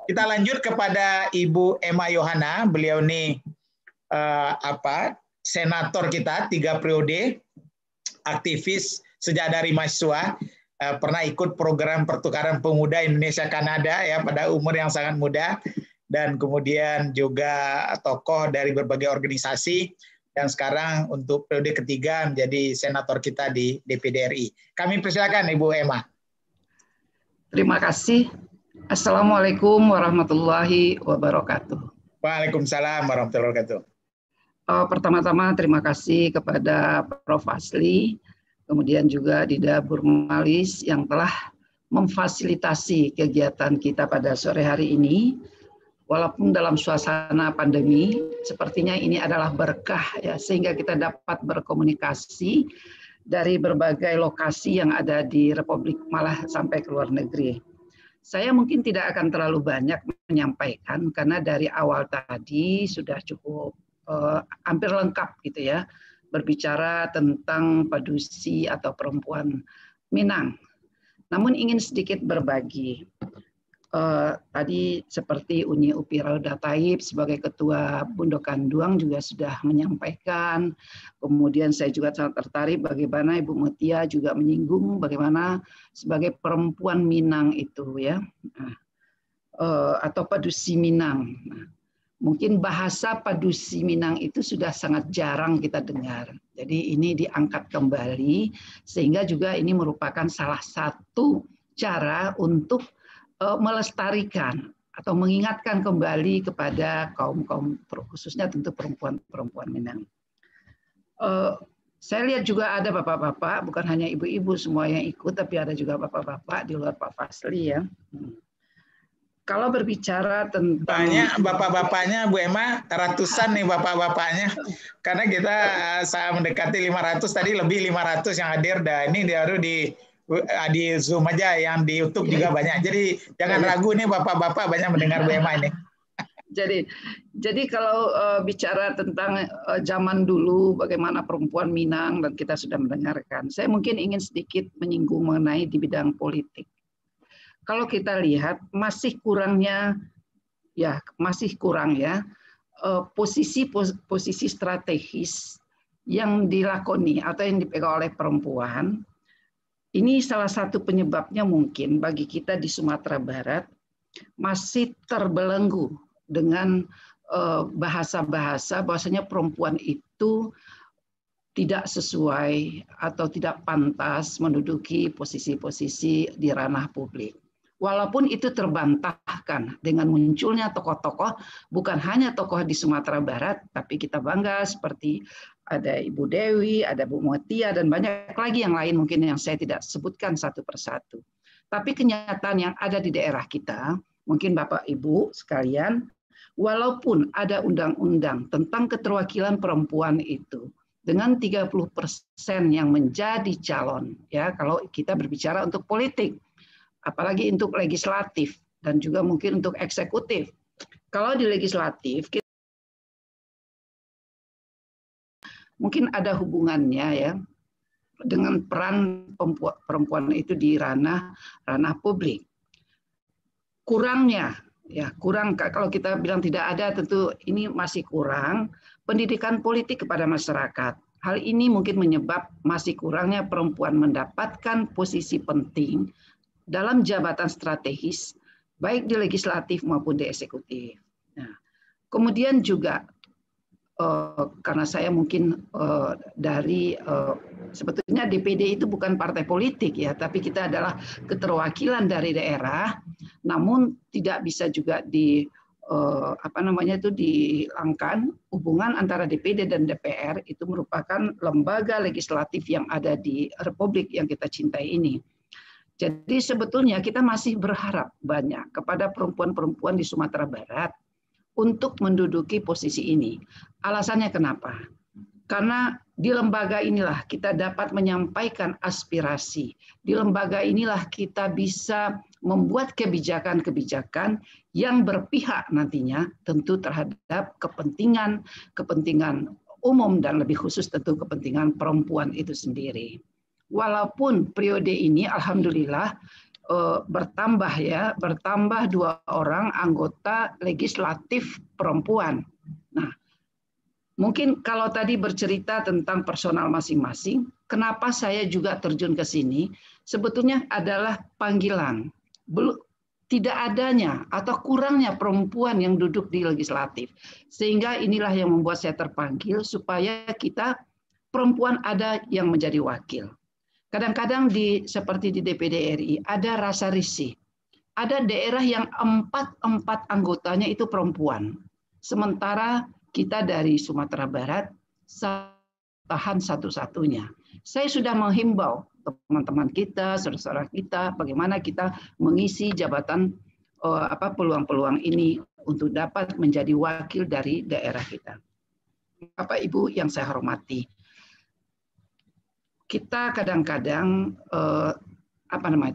Kita lanjut kepada Ibu Emma Yohana. Beliau ini senator kita 3 periode, aktivis sejak dari mahasiswa, pernah ikut program pertukaran pemuda Indonesia Kanada ya pada umur yang sangat muda, dan kemudian juga tokoh dari berbagai organisasi, dan sekarang untuk periode ketiga menjadi senator kita di DPD RI. Kami persilakan Ibu Emma. Terima kasih. Assalamualaikum warahmatullahi wabarakatuh. Waalaikumsalam warahmatullahi wabarakatuh. Pertama-tama terima kasih kepada Prof. Asli, kemudian juga Dida Burmalis yang telah memfasilitasi kegiatan kita pada sore hari ini. Walaupun dalam suasana pandemi, sepertinya ini adalah berkah ya, sehingga kita dapat berkomunikasi dari berbagai lokasi yang ada di Republik, malah sampai ke luar negeri. Saya mungkin tidak akan terlalu banyak menyampaikan karena dari awal tadi sudah cukup hampir lengkap gitu ya, berbicara tentang padusi atau perempuan Minang. Namun ingin sedikit berbagi. Tadi seperti Uni Upira Dataib sebagai Ketua Bundokan Duang juga sudah menyampaikan. Kemudian saya juga sangat tertarik bagaimana Ibu Mutia juga menyinggung bagaimana sebagai perempuan Minang itu ya, atau padusi Minang. Nah, mungkin bahasa padusi Minang itu sudah sangat jarang kita dengar. Jadi ini diangkat kembali sehingga juga ini merupakan salah satu cara untuk melestarikan atau mengingatkan kembali kepada kaum-kaum, khususnya tentu perempuan-perempuan Minang. Saya lihat juga ada bapak-bapak, bukan hanya ibu-ibu semua yang ikut, tapi ada juga bapak-bapak di luar Pak Fasli ya. Kalau berbicara tentang banyak bapak-bapaknya Bu Emma, ratusan nih bapak-bapaknya, karena kita saya mendekati 500 tadi, lebih 500 yang hadir, dan ini baru di Zoom aja, yang di YouTube juga banyak. Jadi jangan ragu nih bapak-bapak banyak mendengar Bu Emma ini. Jadi kalau bicara tentang zaman dulu bagaimana perempuan Minang dan kita sudah mendengarkan, saya mungkin ingin sedikit menyinggung mengenai di bidang politik. Kalau kita lihat masih kurang posisi strategis yang dilakoni atau yang dipegang oleh perempuan. Ini salah satu penyebabnya mungkin bagi kita di Sumatera Barat masih terbelenggu dengan bahasa-bahasa bahwasanya perempuan itu tidak sesuai atau tidak pantas menduduki posisi-posisi di ranah publik. Walaupun itu terbantahkan dengan munculnya tokoh-tokoh, bukan hanya tokoh di Sumatera Barat, tapi kita bangga seperti ada Ibu Dewi, ada Bu Mutia, dan banyak lagi yang lain mungkin yang saya tidak sebutkan satu persatu. Tapi kenyataan yang ada di daerah kita, mungkin Bapak Ibu sekalian, walaupun ada undang-undang tentang keterwakilan perempuan itu, dengan 30% yang menjadi calon, ya kalau kita berbicara untuk politik, apalagi untuk legislatif dan juga mungkin untuk eksekutif. Kalau di legislatif mungkin ada hubungannya ya dengan peran perempuan itu di ranah publik. Kurangnya kalau kita bilang tidak ada, tentu ini masih kurang pendidikan politik kepada masyarakat. Hal ini mungkin menyebab masih kurangnya perempuan mendapatkan posisi penting dalam jabatan strategis, baik di legislatif maupun di eksekutif. Nah, kemudian juga karena saya mungkin sebetulnya DPD itu bukan partai politik ya, tapi kita adalah keterwakilan dari daerah, namun tidak bisa juga dihilangkan hubungan antara DPD dan DPR itu merupakan lembaga legislatif yang ada di Republik yang kita cintai ini. Jadi sebetulnya kita masih berharap banyak kepada perempuan-perempuan di Sumatera Barat untuk menduduki posisi ini. Alasannya kenapa? Karena di lembaga inilah kita dapat menyampaikan aspirasi. Di lembaga inilah kita bisa membuat kebijakan-kebijakan yang berpihak nantinya tentu terhadap kepentingan umum dan lebih khusus tentu kepentingan perempuan itu sendiri. Walaupun periode ini alhamdulillah bertambah 2 orang anggota legislatif perempuan. Nah, mungkin kalau tadi bercerita tentang personal masing-masing, kenapa saya juga terjun ke sini, sebetulnya adalah panggilan. Tidak adanya atau kurangnya perempuan yang duduk di legislatif. Sehingga inilah yang membuat saya terpanggil supaya kita perempuan ada yang menjadi wakil. Kadang-kadang seperti di DPD RI ada rasa risih. Ada daerah yang 4 anggotanya itu perempuan. Sementara kita dari Sumatera Barat tahan satu-satunya. Saya sudah menghimbau teman-teman kita, saudara-saudara kita, bagaimana kita mengisi jabatan peluang-peluang ini untuk dapat menjadi wakil dari daerah kita. Bapak Ibu yang saya hormati, kita kadang-kadang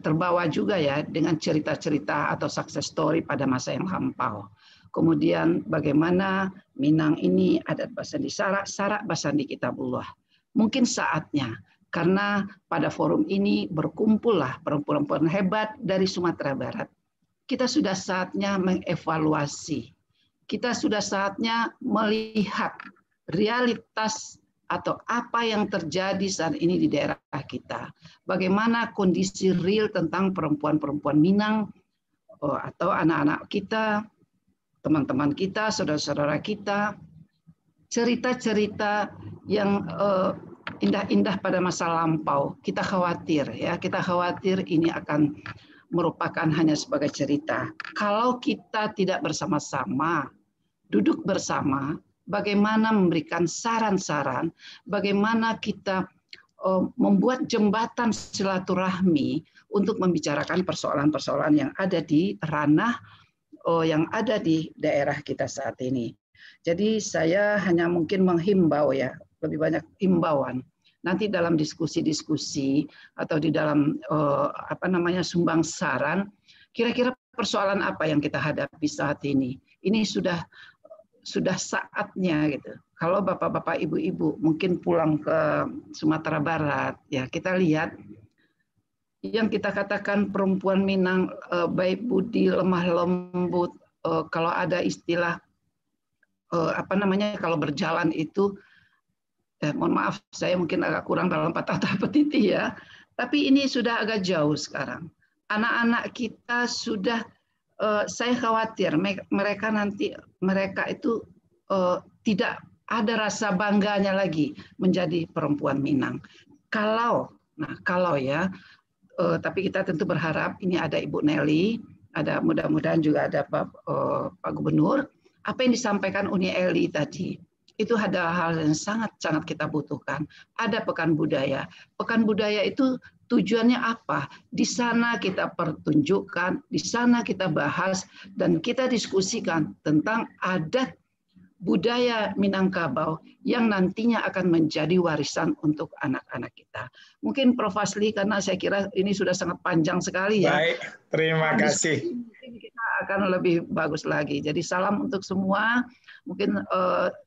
terbawa juga ya dengan cerita-cerita atau success story pada masa yang lampau. Kemudian bagaimana Minang ini adat Basandi Sarak Basandi Kitabullah. Mungkin saatnya, karena pada forum ini berkumpullah perempuan-perempuan hebat dari Sumatera Barat. Kita sudah saatnya mengevaluasi. Kita sudah saatnya melihat realitas atau apa yang terjadi saat ini di daerah kita. Bagaimana kondisi real tentang perempuan-perempuan Minang atau anak-anak kita, teman-teman kita, saudara-saudara kita, cerita-cerita yang indah-indah pada masa lampau. Kita khawatir ini akan merupakan hanya sebagai cerita. Kalau kita tidak bersama-sama, duduk bersama, bagaimana memberikan saran-saran, bagaimana kita membuat jembatan silaturahmi untuk membicarakan persoalan-persoalan yang ada di ranah yang ada di daerah kita saat ini. Jadi saya hanya mungkin menghimbau ya, lebih banyak himbauan. Nanti dalam diskusi-diskusi atau di dalam sumbang saran, kira-kira persoalan apa yang kita hadapi saat ini. Ini sudah saatnya gitu. Kalau bapak-bapak, ibu-ibu mungkin pulang ke Sumatera Barat, ya kita lihat yang kita katakan perempuan Minang baik budi, lemah lembut. Kalau ada istilah kalau berjalan itu, mohon maaf saya mungkin agak kurang dalam patah petiti ya. Tapi ini sudah agak jauh sekarang. Anak-anak kita sudah saya khawatir mereka itu tidak ada rasa bangganya lagi menjadi perempuan Minang. Kalau ya, tapi kita tentu berharap ini ada Ibu Nelly, ada mudah-mudahan juga ada Pak Gubernur. Apa yang disampaikan Uni Eli tadi itu ada hal yang sangat-sangat kita butuhkan. Ada pekan budaya. Pekan budaya itu tujuannya apa? Di sana kita pertunjukkan, di sana kita bahas, dan kita diskusikan tentang adat budaya Minangkabau yang nantinya akan menjadi warisan untuk anak-anak kita. Mungkin Prof. Fasli, karena saya kira ini sudah sangat panjang sekali ya. Baik, terima kasih. Mungkin kita akan lebih bagus lagi. Jadi salam untuk semua. Mungkin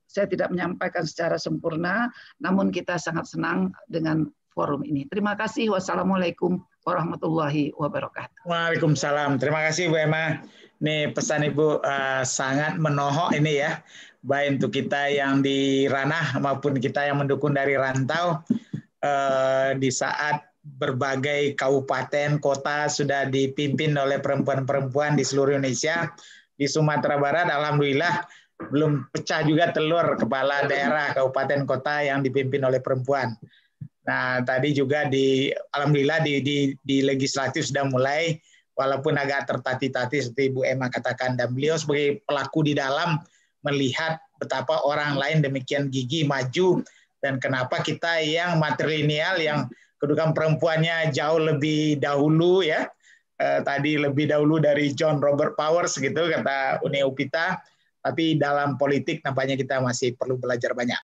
saya tidak menyampaikan secara sempurna, namun kita sangat senang dengan forum ini. Terima kasih. Wassalamualaikum warahmatullahi wabarakatuh. Waalaikumsalam. Terima kasih Bu Emma. Ini pesan Ibu sangat menohok ini ya, baik untuk kita yang di ranah maupun kita yang mendukung dari rantau. Di saat berbagai kabupaten, kota sudah dipimpin oleh perempuan-perempuan di seluruh Indonesia, di Sumatera Barat alhamdulillah belum pecah juga telur kepala daerah, kabupaten, kota yang dipimpin oleh perempuan. Nah, tadi juga alhamdulillah di legislatif sudah mulai, walaupun agak tertati-tati seperti Bu Emma katakan, dan beliau sebagai pelaku di dalam melihat betapa orang lain demikian gigih maju, dan kenapa kita yang matrilineal yang kedudukan perempuannya jauh lebih dahulu ya, tadi lebih dahulu dari John Robert Powers gitu kata Uni Upita, tapi dalam politik nampaknya kita masih perlu belajar banyak.